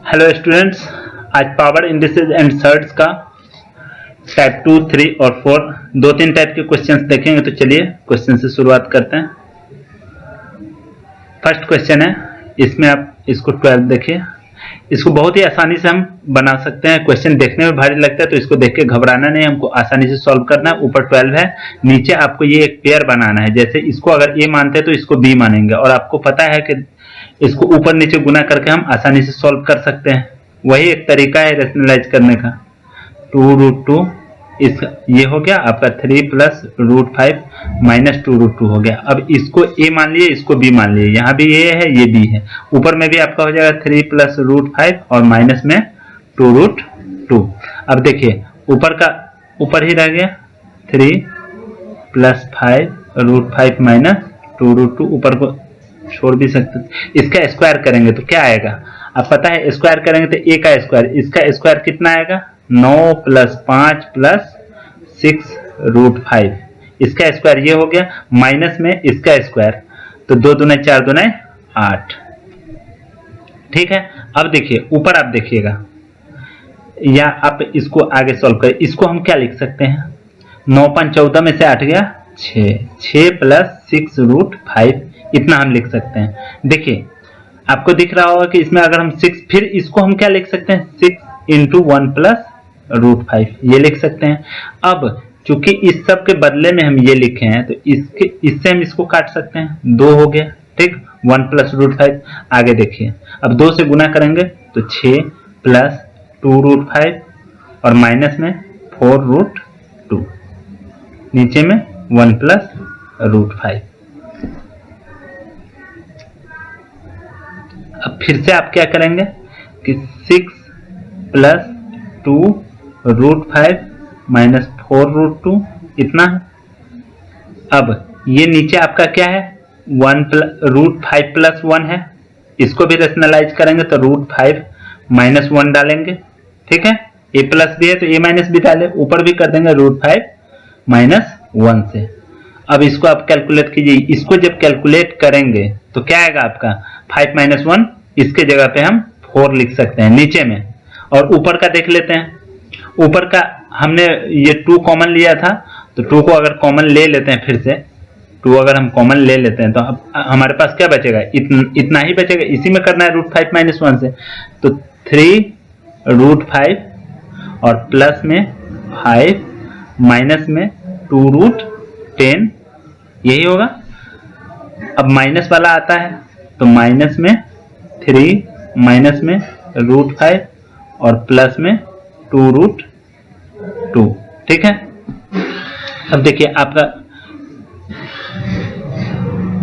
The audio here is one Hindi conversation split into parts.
हेलो स्टूडेंट्स, आज पावर इंडिसेस एंड सर्ट्स का टाइप 2, 3 और 4 दो-तीन टाइप के क्वेश्चंस देखेंगे। तो चलिए क्वेश्चन से शुरुआत करते हैं। फर्स्ट क्वेश्चन है, इसमें आप इसको 12 देखिए। इसको बहुत ही आसानी से हम बना सकते हैं। क्वेश्चन देखने में भारी लगता है तो इसको देख के घबराना नहीं, हमको आसानी से सॉल्व करना है। ऊपर 12 है, नीचे आपको ये एक पेयर बनाना है। जैसे इसको अगर ए मानते हैं तो इसको बी मानेंगे, और आपको पता है कि इसको ऊपर नीचे गुना करके हम आसानी से सॉल्व कर सकते हैं। वही एक तरीका है रेशनलाइज करने का। 2√2 इस ये हो गया आपका 3 प्लस √5 माइनस 2√2 हो गया। अब इसको ए मान लिए, इसको बी मान लिए। यहाँ भी ए है, ये बी है। ऊपर में भी आपका हो जाएगा 3 प्लस √5 और माइनस में 2√2। अब देखिए ऊपर ही रह गया 3 प्लस 5√5 माइनस 2√2। ऊपर को छोड़ भी सकते। इसका स्क्वायर करेंगे तो क्या आएगा? अब पता है स्क्वायर करेंगे तो ए का स्क्वायर, इसका स्क्वायर कितना आएगा? 9 प्लस 5 प्लस 6√5। इसका स्क्वायर ये हो गया, माइनस में इसका स्क्वायर, तो 2 दूने 4 दूने 8। ठीक है। अब देखिए ऊपर आप देखिएगा, या आप इसको आगे सॉल्व करें। इसको हम क्या लिख सकते हैं? 9 5 14 में से 8 गया 6 प्लस 6√5, इतना हम लिख सकते हैं। देखिए आपको दिख रहा होगा कि इसमें अगर हम 6, फिर इसको हम क्या लिख सकते हैं? 6 इंटू 1 प्लस √5, ये लिख सकते हैं। अब चूंकि इस सब के बदले में हम ये लिखे हैं तो इससे हम इसको काट सकते हैं। 2 हो गया, ठीक, 1 प्लस √5। आगे देखिए, अब 2 से गुना करेंगे तो 6 प्लस 2√5 और माइनस में 4√2, नीचे में 1 प्लस √5। अब फिर से आप क्या करेंगे कि 6 प्लस 2√5 माइनस 4√2, इतना है। अब ये नीचे आपका क्या है? √5 प्लस 1 है। इसको भी रेशनलाइज करेंगे तो √5 माइनस 1 डालेंगे। ठीक है, ए प्लस भी है तो ए माइनस भी डाले, ऊपर भी कर देंगे √5 माइनस 1 से। अब इसको आप कैलकुलेट कीजिए। इसको जब कैलकुलेट करेंगे तो क्या आएगा आपका? 5 माइनस 1, इसके जगह पे हम 4 लिख सकते हैं नीचे में। और ऊपर का देख लेते हैं। ऊपर का हमने ये 2 कॉमन लिया था, तो 2 को अगर कॉमन ले लेते हैं, फिर से 2 अगर हम कॉमन ले लेते हैं तो अब हमारे पास क्या बचेगा? इतना ही बचेगा। इसी में करना है √5 माइनस 1 से, तो 3√5 और प्लस में 5 माइनस में 2√10, यही होगा। अब माइनस वाला आता है तो माइनस में 3 माइनस में √5 और प्लस में 2√2। ठीक है। अब देखिए आपका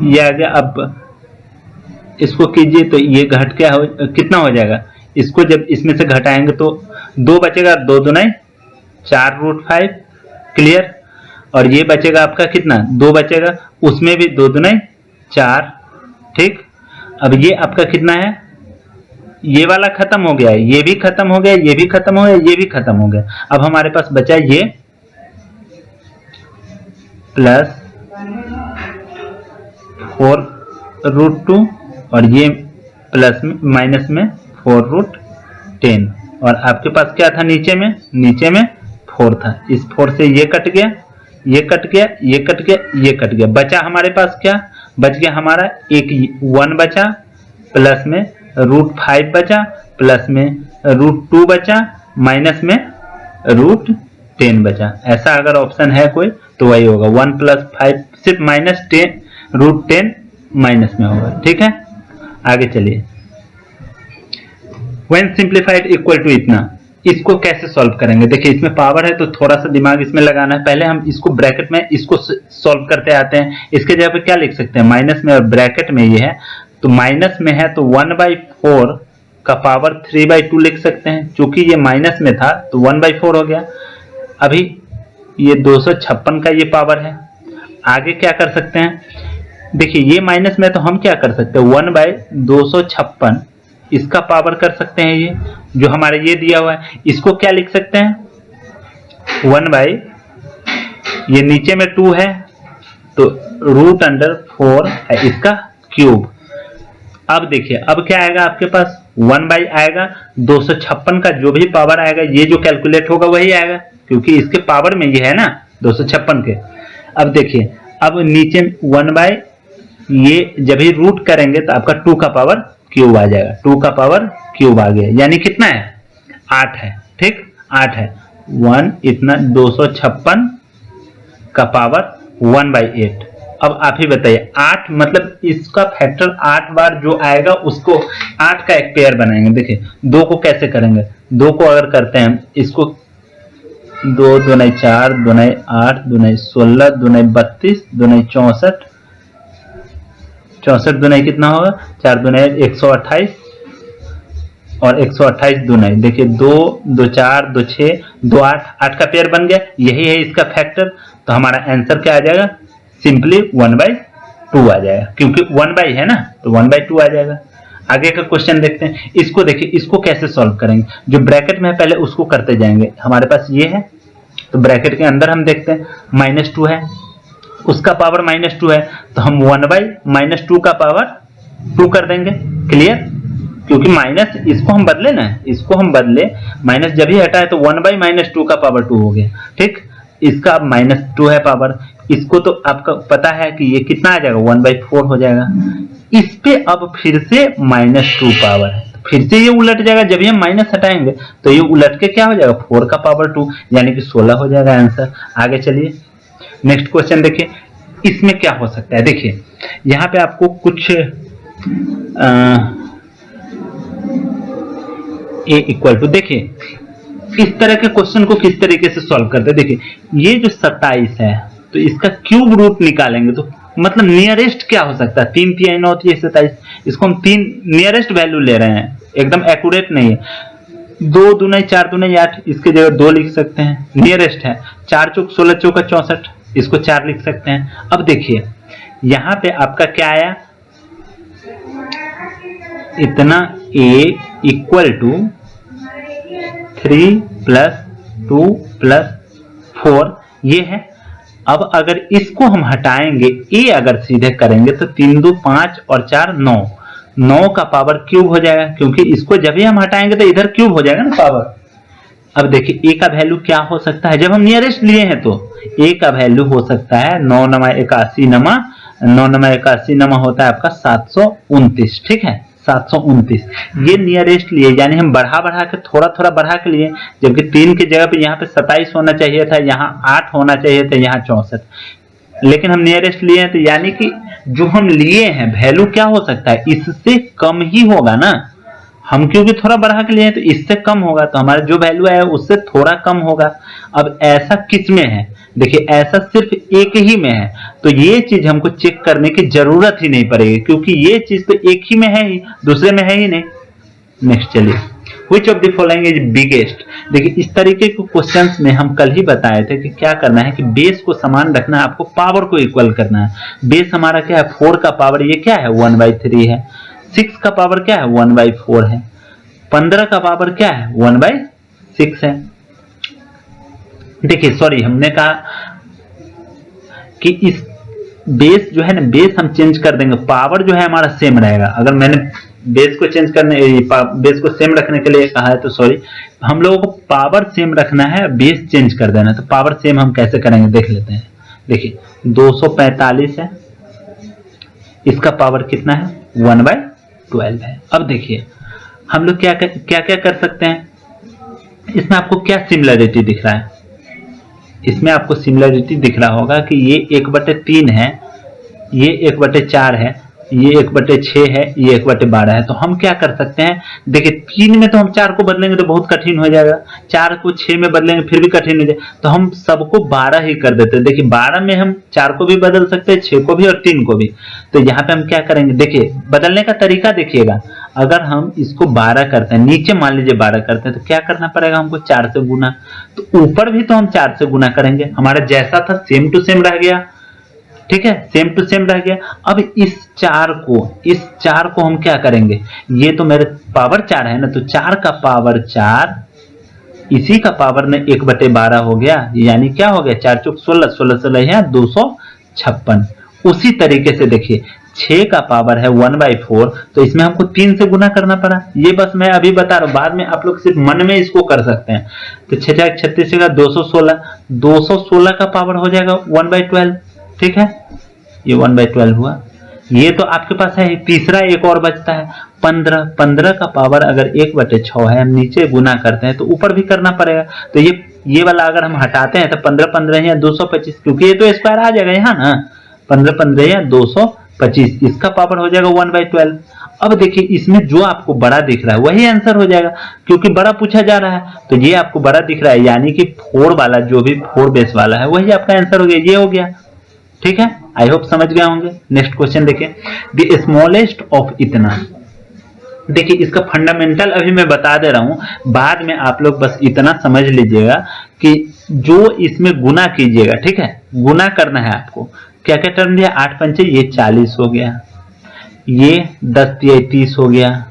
ये आ गया। अब इसको कीजिए तो ये घट कितना हो जाएगा? इसको जब इसमें से घटाएंगे तो 2 बचेगा, 2 दूने 4√5, क्लियर। और ये बचेगा आपका कितना? 2 बचेगा, उसमें भी 2 दूने 4, ठीक। अब ये आपका कितना है? ये वाला खत्म हो गया है, ये भी खत्म हो गया, ये भी खत्म हो गया, ये भी खत्म हो गया। अब हमारे पास बचा ये प्लस 4√2 और ये प्लस में माइनस में 4√10। और आपके पास क्या था नीचे में 4 था। इस 4 से ये कट गया, ये कट गया, ये कट गया, ये कट गया। बचा हमारे पास क्या? बच गया हमारा एक 1 बचा, प्लस में √5 बचा, प्लस में √2 बचा, माइनस में √10 बचा। ऐसा अगर ऑप्शन है कोई तो वही होगा। 1 प्लस 5 सिर्फ माइनस 10 √10 माइनस में होगा। ठीक है, आगे चलिए। When simplified इक्वल टू इतना, इसको कैसे सॉल्व करेंगे? देखिए इसमें पावर है तो थोड़ा सा दिमाग इसमें लगाना है। पहले हम इसको ब्रैकेट में इसको सॉल्व करते आते हैं। इसके जगह पे क्या लिख सकते हैं? माइनस में, और ब्रैकेट में ये है तो माइनस में है तो 1/4 का पावर 3/2 लिख सकते हैं। चूंकि ये माइनस में था तो 1/4 हो गया। अभी ये 256 का ये पावर है। आगे क्या कर सकते हैं? देखिए ये माइनस में तो हम क्या कर सकते हैं? 1/256 इसका पावर कर सकते हैं। ये जो हमारे ये दिया हुआ है, इसको क्या लिख सकते हैं? 1/ ये नीचे में 2 है तो √4 है इसका क्यूब। अब देखिए अब क्या आएगा आपके पास 1 बाई आएगा 256 का जो भी पावर आएगा ये जो कैलकुलेट होगा वही आएगा, क्योंकि इसके पावर में ये है ना 256 के। अब देखिए अब नीचे 1 बाई ये जब ही रूट करेंगे तो आपका 2 का पावर क्यूब आ जाएगा, 2 का पावर क्यूब आ गया, यानी कितना है 8 है। ठीक 8 है, 1 इतना 256 का पावर 1 बाई 8। अब आप ही बताइए 8 मतलब इसका फैक्टर 8 बार जो आएगा उसको 8 का एक पेयर बनाएंगे। देखिए 2 को कैसे करेंगे, 2 को अगर करते हैं इसको 2 दूनी 4 दूनी 8 दूनी 16 दूनी 32 दूनी 64, 64 दूनी कितना होगा 4 दूनी 128 और 128 दूनी देखिए 2 2 4 2 6 2 8, 8 का पेयर बन गया, यही है इसका फैक्टर। तो हमारा आंसर क्या आ जाएगा, सिंपली 1 बाई 2 आ जाएगा, क्योंकि 1 बाई है ना तो 1 बाई 2 आ जाएगा। आगे का क्वेश्चन देखते हैं, इसको देखिए इसको कैसे सॉल्व करेंगे। जो ब्रैकेट में है पहले उसको करते जाएंगे। हमारे पास ये है तो ब्रैकेट के अंदर हम देखते हैं -2 है, उसका पावर -2 है तो हम 1 बाई -2 का पावर 2 कर देंगे। क्लियर, क्योंकि माइनस इसको हम बदले ना, इसको हम बदले, माइनस जब ही हटा है तो 1 बाई -2 का पावर 2 हो गया। ठीक, इसका अब -2 है पावर, इसको तो आपका पता है कि ये कितना आ जाएगा 1/4 हो जाएगा। इस पे अब फिर से -2 पावर है, फिर से ये उलट जाएगा। जब ये माइनस हटाएंगे तो ये उलट के क्या हो जाएगा 4 का पावर 2, यानी कि 16 हो जाएगा आंसर। आगे चलिए नेक्स्ट क्वेश्चन देखिए, इसमें क्या हो सकता है। देखिए यहाँ पे आपको कुछ ए इक्वल टू, देखिए इस तरह के क्वेश्चन को किस तरीके से सॉल्व करते हैं। देखिए ये जो 27 है तो इसका क्यूब रूट निकालेंगे तो मतलब नियरेस्ट क्या हो सकता है, 3 3 9 होती है 27, इसको हम 3 नियरेस्ट वैल्यू ले रहे हैं, एकदम एक्यूरेट नहीं है। 2 दूनी 4 दूनी 8, इसके जगह 2 लिख सकते हैं, नियरेस्ट है। 4 चौक 16 चौका 64, इसको 4 लिख सकते हैं। अब देखिए यहाँ पे आपका क्या आया, इतना a इक्वल टू 3 + 2 + 4 ये है। अब अगर इसको हम हटाएंगे a अगर सीधे करेंगे तो 3 2 5 और 4 9, 9 का पावर क्यूब हो जाएगा, क्योंकि इसको जब ही हम हटाएंगे तो इधर क्यूब हो जाएगा ना पावर। अब देखिए a का वैल्यू क्या हो सकता है, जब हम नियरेस्ट लिए हैं तो a का वैल्यू हो सकता है 9 नमा 81 नमा 9 नमा 81 नमा होता है आपका 729। ठीक है 729, ये नियरेस्ट लिए, यानी हम बढ़ा के थोड़ा थोड़ा बढ़ा के लिए, जबकि 3 की जगह पे यहाँ पे 27 होना चाहिए था, यहाँ 8 होना चाहिए था, यहाँ 64, लेकिन हम नियरेस्ट लिए हैं तो यानी कि जो हम लिए हैं वैल्यू क्या हो सकता है, इससे कम ही होगा ना। हम क्योंकि थोड़ा बढ़ा के लिए हैं तो इससे कम होगा, तो हमारा जो वैल्यू है उससे थोड़ा कम होगा। अब ऐसा किस में है, देखिए ऐसा सिर्फ एक ही में है, तो ये चीज हमको चेक करने की जरूरत ही नहीं पड़ेगी, क्योंकि ये चीज तो एक ही में है ही, दूसरे में है ही नहीं। नेक्स्ट चलिए, which of the following is biggest. देखिए इस तरीके के क्वेश्चंस में हम कल ही बताए थे कि क्या करना है कि बेस को समान रखना है, आपको पावर को इक्वल करना है। बेस हमारा क्या है 4 का पावर ये क्या है 1/3 है, 6 का पावर क्या है 1/4 है, 15 का पावर क्या है 1/6 है। देखिए सॉरी हमने कहा कि इस बेस जो है ना, बेस हम चेंज कर देंगे, पावर जो है हमारा सेम रहेगा। अगर मैंने बेस को चेंज करने, बेस को सेम रखने के लिए कहा है तो सॉरी, हम लोगों को पावर सेम रखना है, बेस चेंज कर देना। तो पावर सेम हम कैसे करेंगे देख लेते हैं। देखिए 245 है, इसका पावर कितना है 1/12 है। अब देखिए हम लोग क्या कर सकते हैं, इसमें आपको क्या सिमिलरिटी दिख रहा है, इसमें आपको सिमिलरिटी दिख रहा होगा कि ये 1/3 है, ये 1/4 है, ये 1/6 है, ये 1/12 है। तो हम क्या कर सकते हैं, देखिए 3 में तो हम 4 को बदलेंगे तो बहुत कठिन हो जाएगा, 4 को 6 में बदलेंगे फिर भी कठिन हो जाएगा, तो हम सबको 12 ही कर देते हैं। देखिए 12 में हम 4 को भी बदल सकते हैं, 6 को भी और 3 को भी। तो यहाँ पे हम क्या करेंगे, देखिए बदलने का तरीका देखिएगा। अगर हम इसको 12 करते हैं, नीचे मान लीजिए 12 करते हैं, तो क्या करना पड़ेगा हमको 4 से गुना, तो ऊपर भी तो हम 4 से गुना करेंगे, हमारा जैसा था सेम टू सेम रह गया। ठीक है सेम टू सेम रह गया। अब इस 4 को हम क्या करेंगे, ये तो मेरे पावर 4 है ना, तो 4 का पावर 4, इसी का पावर ने 1/12 हो गया, यानी क्या हो गया 4 चौक 16, 16 16 है 256। उसी तरीके से देखिए 6 का पावर है 1/4, तो इसमें हमको 3 से गुना करना पड़ा। ये बस मैं अभी बता रहा हूँ, बाद में आप लोग सिर्फ मन में इसको कर सकते हैं। तो 6 × 36 का 216, 216 का पावर हो जाएगा 1/12, ठीक है, ये 1/12 हुआ। ये तो आपके पास है। तीसरा एक और बचता है 15, 15 का पावर अगर 1/6 है, हम नीचे गुना करते हैं तो ऊपर भी करना पड़ेगा। तो ये वाला अगर हम हटाते हैं तो 15 15 या 225, क्योंकि ये तो स्क्वायर आ जाएगा यहाँ ना, 15 15 या 225, इसका पावर हो जाएगा 1/12। अब देखिए इसमें जो आपको बड़ा दिख रहा है वही आंसर हो जाएगा, क्योंकि बड़ा पूछा जा रहा है। तो ये आपको बड़ा दिख रहा है, यानी कि 4 वाला, जो भी 4 बेस वाला है वही आपका आंसर हो गया, ये हो गया, ठीक है। आई होप समझ गए होंगे। नेक्स्ट क्वेश्चन देखिए, द स्मॉलेस्ट ऑफ इतना। देखिए इसका फंडामेंटल अभी मैं बता दे रहा हूं, बाद में आप लोग बस इतना समझ लीजिएगा कि जो इसमें गुना कीजिएगा, ठीक है, गुना करना है आपको। क्या क्या टर्म दिया, 8 पंचे ये 40 हो गया, ये 10 तिया 30 हो गया,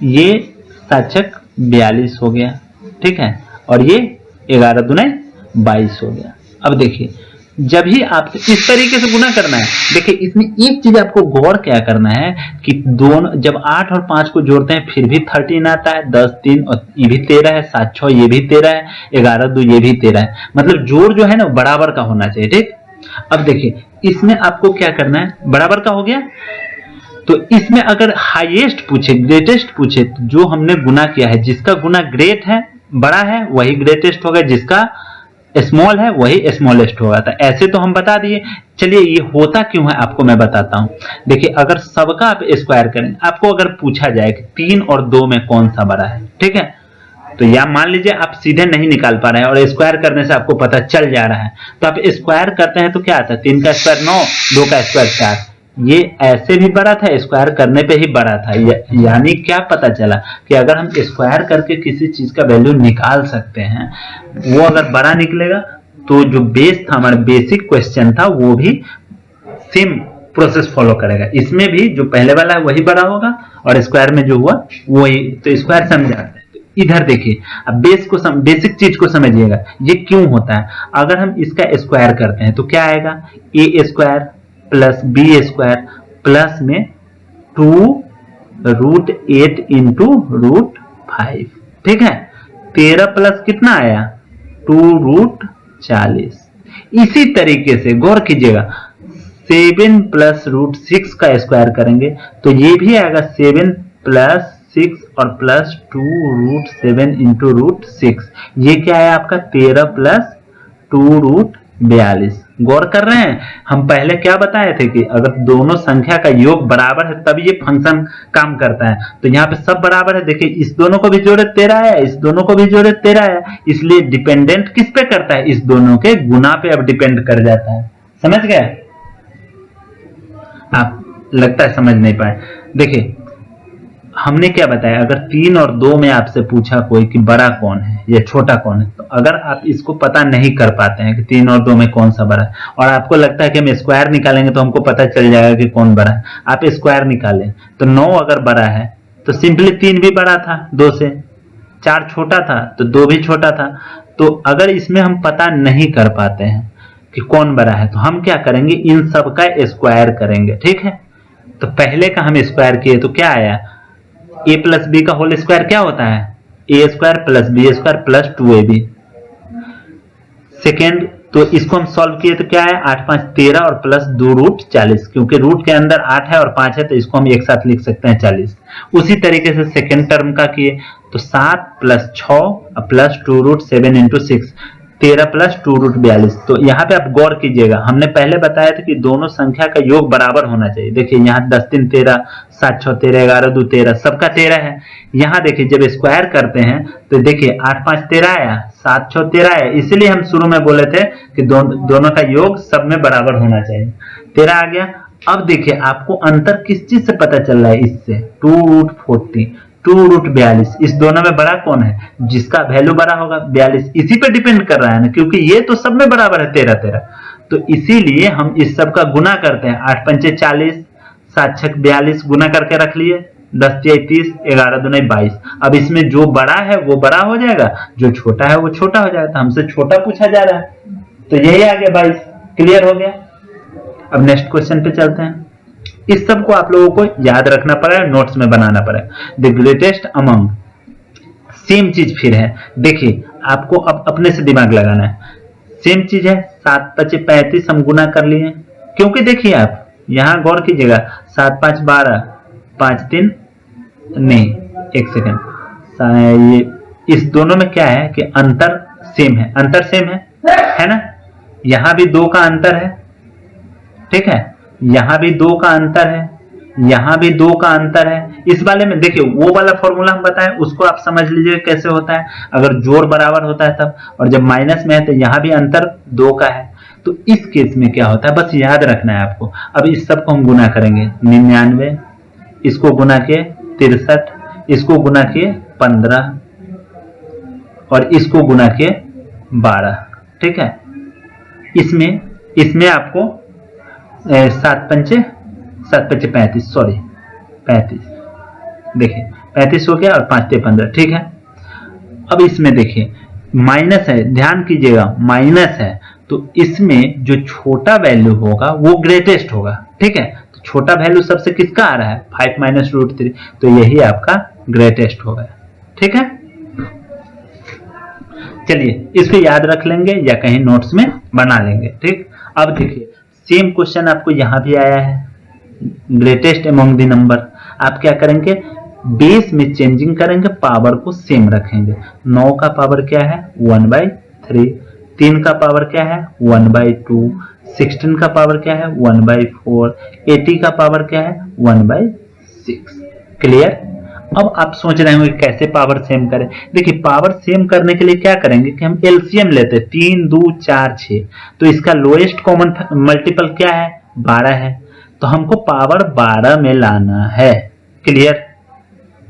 ये 7 42 हो गया, ठीक है, और ये 11 दूने 22 हो गया। अब देखिए जब ही आप इस तरीके से गुना करना है, देखिए इसमें एक चीज आपको गौर क्या करना है कि दोनों जब 8 और 5 को जोड़ते हैं फिर भी 13 आता है, 10 3 और ये भी 13 है, 7 6 ये भी 13 है, 11 2 ये भी 13 है, मतलब जोड़ जो है ना बराबर का होना चाहिए, ठीक। अब देखिए इसमें आपको क्या करना है, बराबर का हो गया, तो इसमें अगर हाईएस्ट पूछे, ग्रेटेस्ट पूछे, तो जो हमने गुना किया है, जिसका गुना ग्रेट है, बड़ा है, वही ग्रेटेस्ट होगा, जिसका स्मॉल है वही स्मॉलेस्ट होगा। था ऐसे तो हम बता दिए। चलिए ये होता क्यों है आपको मैं बताता हूं। देखिए अगर सबका आप स्क्वायर करें, आपको अगर पूछा जाए कि 3 और 2 में कौन सा बड़ा है, ठीक है, तो या मान लीजिए आप सीधे नहीं निकाल पा रहे हैं और स्क्वायर करने से आपको पता चल जा रहा है, तो आप स्क्वायर करते हैं तो क्या आता है, 3 का स्क्वायर 9, 2 का स्क्वायर 4, ये ऐसे भी बड़ा था, स्क्वायर करने पे ही बड़ा था। यानी क्या पता चला कि अगर हम स्क्वायर करके किसी चीज का वैल्यू निकाल सकते हैं, वो अगर बड़ा निकलेगा तो जो बेस था, हमारा बेसिक क्वेश्चन था, वो भी सेम प्रोसेस फॉलो करेगा। इसमें भी जो पहले वाला है वही बड़ा होगा और स्क्वायर में जो हुआ वही, तो स्क्वायर समझाते हैं। इधर देखिए, अब बेसिक चीज को समझिएगा, ये क्यों होता है। अगर हम इसका स्क्वायर करते हैं तो क्या आएगा, A square plus B square plus में 2√8 इंटू √5, ठीक है, 13 प्लस कितना आया 2√40। इसी तरीके से गौर कीजिएगा, 7 प्लस √6 का स्क्वायर करेंगे तो ये भी आएगा 7 प्लस 6 और प्लस 2√7 इंटू √6, ये क्या है आपका 13 प्लस 2√42। गौर कर रहे हैं, हम पहले क्या बताए थे कि अगर दोनों संख्या का योग बराबर है तब ये फंक्शन काम करता है। तो यहाँ पे सब बराबर है, देखिए इस दोनों को भी जोड़े 13 है, इस दोनों को भी जोड़े 13 है, इसलिए डिपेंडेंट किस पे करता है, इस दोनों के गुना पे अब डिपेंड कर जाता है। समझ गए आप, लगता है समझ नहीं पाए। देखिए हमने क्या बताया, अगर 3 और 2 में आपसे पूछा कोई कि बड़ा कौन है या छोटा कौन है, तो अगर आप इसको पता नहीं कर पाते हैं कि 3 और 2 में कौन सा बड़ा है, और आपको लगता है कि हम स्क्वायर निकालेंगे तो हमको पता चल जाएगा कि कौन बड़ा है, आप स्क्वायर निकालें तो 9 अगर बड़ा है तो सिंपली 3 भी बड़ा था 2 से, 4 छोटा था तो 2 भी छोटा था। तो अगर इसमें हम पता नहीं कर पाते हैं कि कौन बड़ा है तो हम क्या करेंगे, इन सब का स्क्वायर करेंगे, ठीक है। तो पहले का हम स्क्वायर किए तो क्या आया, a प्लस बी का होल स्क्वायर क्या होता है, A square plus B square plus 2ab। Second, तो इसको हम सॉल्व किए तो क्या है, 8 5 13 और प्लस 2√40, क्योंकि रूट के अंदर 8 है और 5 है तो इसको हम एक साथ लिख सकते हैं 40। उसी तरीके से सेकेंड टर्म का किए तो 7 प्लस 6 प्लस 2√7 इंटू 6, 13 प्लस 2√42। तो यहाँ पे आप गौर कीजिएगा, हमने पहले बताया था कि दोनों संख्या का योग बराबर होना चाहिए। देखिए यहाँ 10 3 13, 7 6 13, 11 2 13, सबका 13 है। यहाँ देखिए जब स्क्वायर करते हैं तो देखिए 8 5 13 आया, 7 6 13 आया, इसलिए हम शुरू में बोले थे कि दोनों का योग सब में बराबर होना चाहिए। 13 आ गया। अब देखिए आपको अंतर किस चीज से पता चल रहा है, इससे 2√40, 2√42, इस दोनों में बड़ा कौन है, जिसका वैल्यू बड़ा होगा 42, इसी पे डिपेंड कर रहा है ना, क्योंकि ये तो सब में बराबर है 13 13। तो इसीलिए हम इस सब का गुना करते हैं, 8 पंचे 40, 7 6 42 गुना करके रख लिए, 10 3 30, 11 2 22। अब इसमें जो बड़ा है वो बड़ा हो जाएगा, जो छोटा है वो छोटा हो जाएगा। तो हमसे छोटा पूछा जा रहा है तो यही आ गया 22। क्लियर हो गया। अब नेक्स्ट क्वेश्चन पे चलते हैं। इस सब को आप लोगों को याद रखना पड़ेगा, नोट्स में बनाना पड़ेगा। द ग्रेटेस्ट अमंग, सेम चीज फिर है, देखिए आपको अब अपने से दिमाग लगाना है। सेम चीज है, 7 × 5 = 35 हम गुना कर लिए, क्योंकि देखिए आप यहां गौर कीजिएगा, 7 × 5 = 12, 5 × 3 नहीं, एक सेकंड, ये इस दोनों में क्या है कि अंतर सेम है, अंतर सेम है ना। यहां भी 2 का अंतर है, ठीक है, यहां भी 2 का अंतर है, यहां भी 2 का अंतर है। इस वाले में देखिए वो वाला फॉर्मूला हम बताएं, उसको आप समझ लीजिए कैसे होता है। अगर जोड़ बराबर होता है तब, और जब माइनस में है तो यहां भी अंतर 2 का है। तो इस केस में क्या होता है, बस याद रखना है आपको। अब इस सब को हम गुना करेंगे, 99, इसको गुना के 63, इसको गुना के 15 और इसको गुना के 12, ठीक है। इसमें आपको 7 × 5 = 35, सॉरी 35, देखिए 35 हो गया और 5 × 15, ठीक है। अब इसमें देखिए माइनस है, ध्यान कीजिएगा माइनस है, तो इसमें जो छोटा वैल्यू होगा वो ग्रेटेस्ट होगा, ठीक है। तो छोटा वैल्यू सबसे किसका आ रहा है, 5 - √3, तो यही आपका ग्रेटेस्ट होगा, ठीक है। चलिए इसको याद रख लेंगे या कहीं नोट्स में बना लेंगे, ठीक। अब देखिए सेम क्वेश्चन आपको यहां भी आया है, ग्रेटेस्ट अमंग द नंबर। आप क्या करेंगे, बेस में चेंजिंग करेंगे, पावर को सेम रखेंगे। 9 का पावर क्या है, 1/3, 3 का पावर क्या है, 1/2, 16 का पावर क्या है, 1/4, 80 का पावर क्या है, 1/6। क्लियर। अब आप सोच रहे होंगे कैसे पावर सेम करें। देखिए पावर सेम करने के लिए क्या करेंगे कि हम एलसीएम लेते हैं, 3, 2, 4, 6, तो इसका लोएस्ट कॉमन मल्टीपल क्या है, 12 है, तो हमको पावर 12 में लाना है। क्लियर,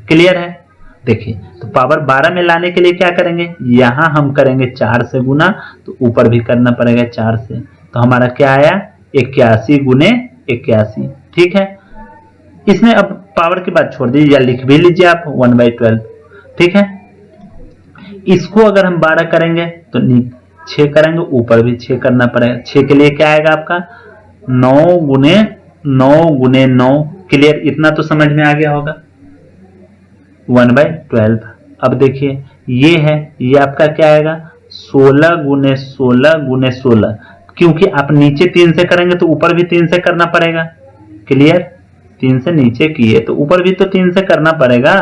क्लियर है। देखिए तो पावर 12 में लाने के लिए क्या करेंगे, यहां हम करेंगे 4 से गुना, तो ऊपर भी करना पड़ेगा 4 से, तो हमारा क्या आया, 81 × 81, ठीक है। इसमें अब पावर की बात छोड़ दीजिए या लिख भी लीजिए आप 1/12, ठीक है। इसको अगर हम 12 करेंगे तो 6 करेंगे, ऊपर भी 6 करना पड़ेगा। 6 के लिए क्या आएगा आपका, 9 × 9 × 9। क्लियर, इतना तो समझ में आ गया होगा, 1/12। अब देखिए ये है, ये आपका क्या आएगा, 16 × 16 × 16, क्योंकि आप नीचे 3 से करेंगे तो ऊपर भी 3 से करना पड़ेगा। क्लियर, 3 से नीचे किए तो ऊपर भी तो 3 से करना पड़ेगा।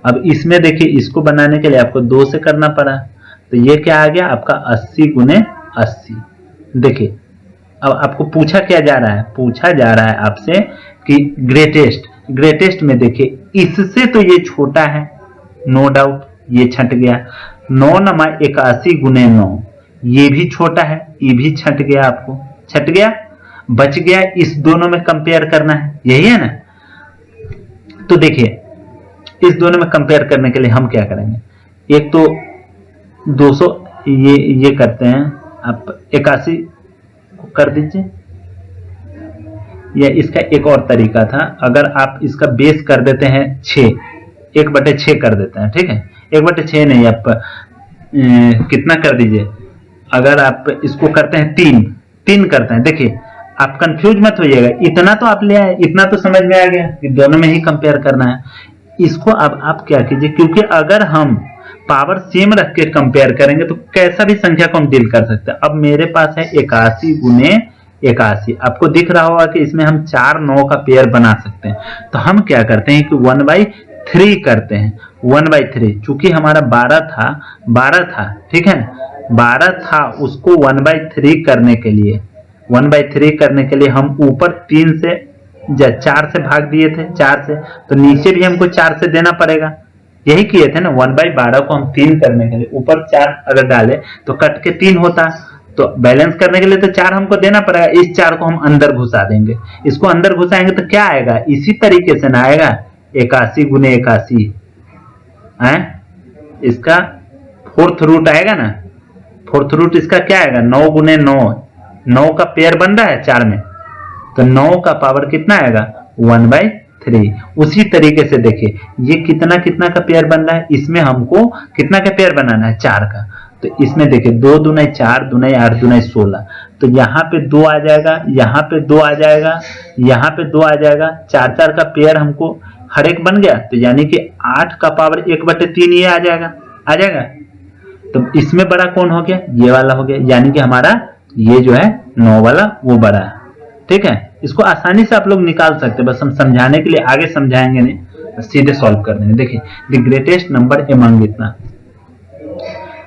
अब इसमें देखिए इसको बनाने के लिए आपको 2 से करना पड़ा, तो ये क्या आ गया आपका 80 × 80। देखिए अब आपको पूछा क्या जा रहा है, पूछा जा रहा है आपसे कि ग्रेटेस्ट में देखिए इससे तो ये छोटा है, नो डाउट, ये छट गया। 9 × 81 × 9, ये भी छोटा है, ये भी छट गया, आपको छट गया, बच गया इस दोनों में कंपेयर करना है, यही है ना। तो देखिए इस दोनों में कंपेयर करने के लिए हम क्या करेंगे, एक तो 200 ये करते हैं, आप 81 कर दीजिए, या इसका एक और तरीका था, अगर आप इसका बेस कर देते हैं 6, 1/6 कर देते हैं, ठीक है। 1/6 नहीं, आप कितना कर दीजिए, अगर आप इसको करते हैं 3 करते हैं। देखिए आप कंफ्यूज मत होइएगा, इतना तो आप ले आए, इतना तो समझ में आ गया कि दोनों में ही कंपेयर करना है। इसको अब आप क्या कीजिए, क्योंकि अगर हम पावर सेम रख के कंपेयर करेंगे तो कैसा भी संख्या को हम डील कर सकते हैं। अब मेरे पास है 81 × 81, आपको दिख रहा होगा कि इसमें हम 4 9 का पेयर बना सकते हैं। तो हम क्या करते हैं कि 1/3 करते हैं, 1/3, चूंकि हमारा 12 था, ठीक है, 12 था, उसको 1/3 करने के लिए हम ऊपर 3 से 4 से भाग दिए थे, 4 से, तो नीचे भी हमको 4 से देना पड़ेगा, यही किए थे ना। 1/12 को हम 3 करने के लिए ऊपर 4 अगर डाले तो कट के 3 होता, तो बैलेंस करने के लिए तो 4 हमको देना पड़ेगा। इस 4 को हम अंदर घुसा देंगे, इसको अंदर घुसाएंगे तो क्या आएगा, इसी तरीके से ना आएगा, 81 × 81 है, इसका 4th रूट आएगा ना, 4th रूट इसका क्या आएगा, 9 × 9, 9 का पेयर बन रहा है 4 में, तो 9 का पावर कितना आएगा, 1/3। उसी तरीके से देखिए ये कितना का पेयर बन रहा है, इसमें हमको कितना का पेयर बनाना है, 4 का, तो तो इसमें देखिए 2 दूनी 4, दूनी 8, दूनी 16, तो यहाँ पे 2 आ जाएगा, यहाँ पे 2 आ जाएगा, यहाँ पे 2 आ जाएगा, 4 का पेयर हमको हर एक बन गया, तो यानी कि 8 का पावर 1/3 ये आ जाएगा, तो इसमें बड़ा कौन हो गया, ये वाला हो गया, यानी कि हमारा ये जो है 9 वाला वो बड़ा है। ठीक है, इसको आसानी से आप लोग निकाल सकते हैं, बस हम समझाने के लिए आगे समझाएंगे नहीं, सीधे सॉल्व कर देंगे। देखिए द ग्रेटेस्ट नंबर एमंग इतना,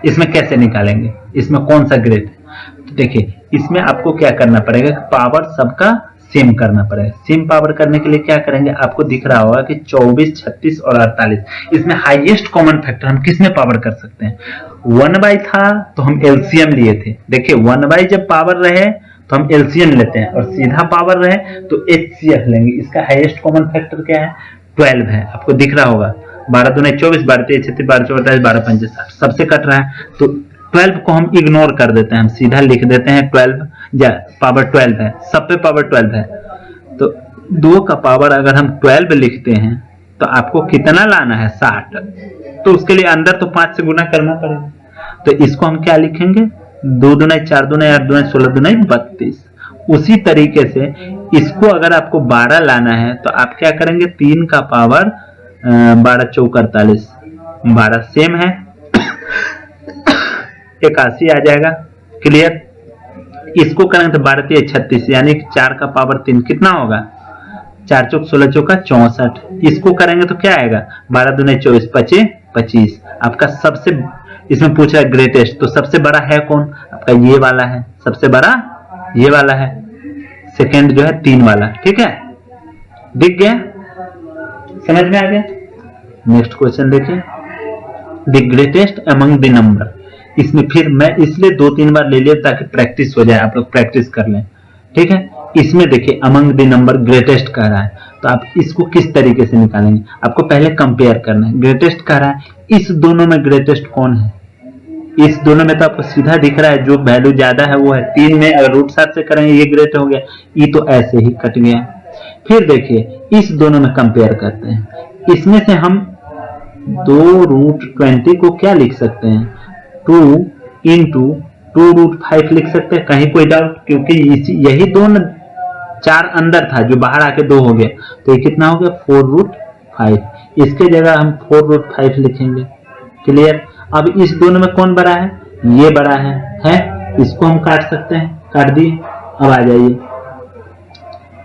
इसमें कैसे निकालेंगे, इसमें कौन सा ग्रेट है, तो देखिए इसमें आपको क्या करना पड़ेगा, पावर सबका सेम करना पड़ेगा। सेम पावर करने के लिए क्या करेंगे, आपको दिख रहा होगा कि 24, 36 और 48, इसमें हाईएस्ट कॉमन फैक्टर हम किस में पावर कर सकते हैं, 1/, था तो हम एलसीएम लिए थे। देखिए 1/, जब पावर रहे तो हम एलसीएम लेते हैं, और सीधा पावर रहे तो एचसीएफ लेंगे। इसका हाईएस्ट कॉमन फैक्टर क्या है, 12 है, आपको दिख रहा होगा, 12 दूनी 24, 12 तेईस 36, 12 चौबीस 48, 12 पंचे 60, सबसे कट रहा है, तो 12 को हम इग्नोर कर देते हैं, हम सीधा लिख देते हैं 12, या पावर 12 है, सब पे पावर 12 है, तो 2 का पावर अगर हम 12 लिखते हैं तो आपको कितना लाना है, 60, तो उसके लिए अंदर तो 5 से गुना करना पड़ेगा, तो इसको हम क्या लिखेंगे, 2 दूनी 4, दूनी 8, दूनी 16, दूनी 32। उसी तरीके से इसको अगर आपको 12 लाना है तो आप क्या करेंगे, 3 का पावर 12 चौक 48, 12 सेम है 81 आ जाएगा, क्लियर। इसको करेंगे तो 12 3 36, यानी 4 का पावर 3 कितना होगा, 4 चौक 16 चौका 64। इसको करेंगे तो क्या आएगा, 12 दूनी 24, 25 25। आपका सबसे, इसमें पूछ रहा है ग्रेटेस्ट, तो सबसे बड़ा है कौन, आपका ये वाला है, सबसे बड़ा ये वाला है, सेकेंड जो है 3 वाला। ठीक है, दिख गया, समझ में आ गया। नेक्स्ट क्वेश्चन देखिए, the greatest among the number, इसमें फिर मैं इसलिए 2-3 बार ले लिया ताकि प्रैक्टिस हो जाए, आप लोग प्रैक्टिस कर लें। ठीक है, इसमें देखिए अमंग द नंबर ग्रेटेस्ट कह रहा है, तो आप इसको किस तरीके से निकालेंगे, आपको पहले कंपेयर करना है। ग्रेटेस्ट कह रहा है, इस दोनों में ग्रेटेस्ट कौन है, इस दोनों में तो आपको सीधा दिख रहा है जो वैल्यू ज्यादा है वो है 3 में, अगर √7 से करेंगे ये ग्रेट हो गया, ये तो ऐसे ही कट गया। फिर देखिए इस दोनों में कंपेयर करते हैं, इसमें से हम 2√20 को क्या लिख सकते हैं, 2 × 2√5 लिख सकते हैं, कहीं कोई डाउट, क्योंकि यही दोनों 4 अंदर था जो बाहर आके 2 हो गया, तो ये कितना हो गया 4√5, इसके जगह हम 4√5 लिखेंगे, क्लियर। अब इस दोनों में कौन बड़ा है, ये बड़ा है, इसको हम काट सकते हैं, काट दिए। अब आ जाइए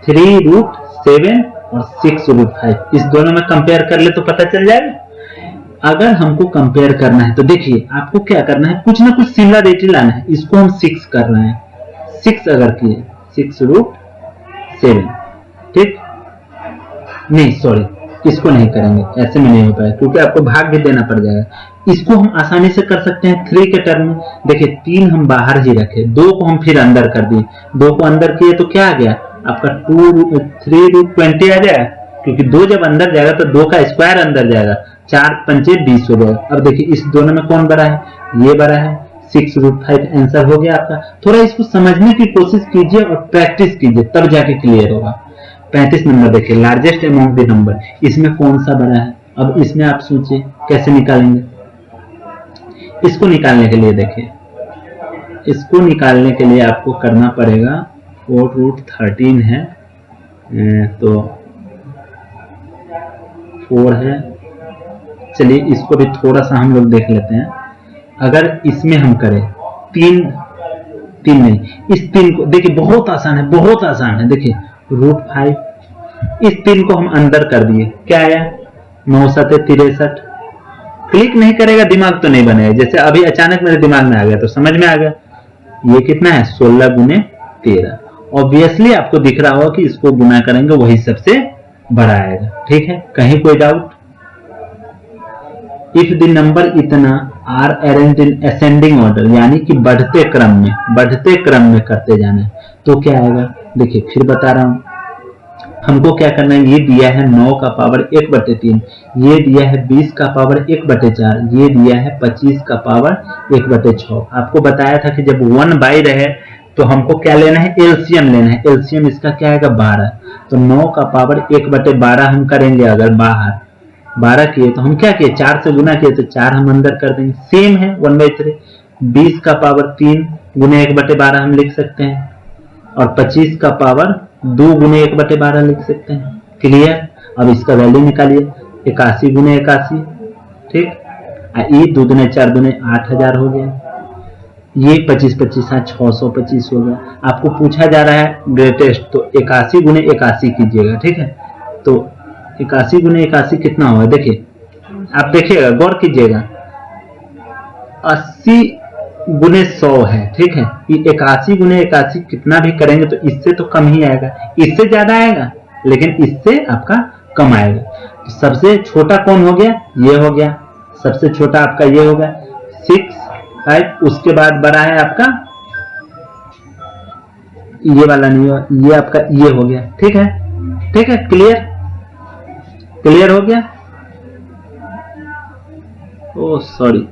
3√7 और 6√5, इस दोनों में कंपेयर कर ले तो पता चल जाएगा। अगर हमको कंपेयर करना है तो देखिए आपको क्या करना है, कुछ ना कुछ सिमिलरिटी लाना है। इसको हम 6 कर रहे हैं, 6 अगर किए 6√7, ठीक, नहीं सॉरी इसको नहीं करेंगे, ऐसे में नहीं हो पाएगा क्योंकि आपको भाग भी देना पड़ जाएगा। इसको हम आसानी से कर सकते हैं 3 के टर्म में। देखिए 3 हम बाहर ही रखे, 2 को हम फिर अंदर कर दिए, 2 को अंदर किए तो क्या आ गया आपका 3√20 आ जाएगा, क्योंकि 2 जब अंदर जाएगा तो 2 का स्क्वायर अंदर जाएगा, 4 पंचे 20 हो जाएगा। अब देखिए इस दोनों में कौन बड़ा है, ये बड़ा है, 6√5 आंसर हो गया आपका। थोड़ा इसको समझने की कोशिश कीजिए और प्रैक्टिस कीजिए, तब जाके क्लियर होगा। 35 नंबर देखिए, लार्जेस्ट अमाउंट द नंबर, इसमें कौन सा बड़ा है। अब इसमें आप सोचिए कैसे निकालेंगे। इसको निकालने के लिए देखिए, इसको निकालने के लिए आपको करना पड़ेगा 4√13 है, तो 4 है। चलिए इसको भी थोड़ा सा हम लोग देख लेते हैं। अगर इसमें हम करें 3 नहीं, इस 3 को देखिए बहुत आसान है, बहुत आसान है। देखिए √5, इस 3 को हम अंदर कर दिए, क्या आया 9 7 63। क्लिक नहीं करेगा दिमाग तो नहीं बनेगा, जैसे अभी अचानक मेरे दिमाग में आ गया तो समझ में आ गया। ये कितना है 16 × 13। ऑब्वियसली आपको दिख रहा होगा कि इसको गुना करेंगे वही सबसे बड़ा आएगा, ठीक है, कहीं कोई डाउट। इफ द नंबर इतना are arranged in ascending order, यानी कि बढ़ते क्रम में करते जाना है, तो क्या आएगा। देखिए फिर बता रहा हूं, हमको क्या करना है, ये दिया है 9 का पावर 1/3, ये दिया है 20 का पावर 1/4, ये दिया है 25 का पावर 1/6। आपको बताया था कि जब 1/, रहे तो हमको क्या लेना है, एलसीएम लेना है। एलसीएम इसका क्या आएगा 12, तो 9 का पावर 1/12 हम करेंगे। अगर बाहर 12 किए तो हम क्या किए 4 से गुना किए, तो 4 हम अंदर कर देंगे, सेम है 1/3। 20 का पावर 3 गुने 1/12 हम लिख सकते हैं, और 25 का पावर 2 गुने 1/12 लिख सकते हैं। क्लियर? अब इसका वैल्यू निकालिए, 81 गुने 81, ठीक, ई 2 दुने 4 दुने 8000 हो गया। ये 25 25 625 हो गया। आपको पूछा जा रहा है ग्रेटेस्ट, तो 81 गुने 81 कीजिएगा, ठीक है। तो 81 गुने 81 कितना होगा, देखिए आप देखिएगा, गौर कीजिएगा, 80 गुने 100 है, ठीक है। ये 81 गुने 81 कितना भी करेंगे तो इससे तो कम ही आएगा, इससे ज्यादा आएगा लेकिन इससे आपका कम आएगा। सबसे छोटा कौन हो गया, ये हो गया, सबसे छोटा आपका ये हो गया 6 5, उसके बाद बड़ा है आपका ये वाला नहीं हुआ, ये आपका ये हो गया, ठीक है, ठीक है। क्लियर? क्लियर हो गया? ओ सॉरी,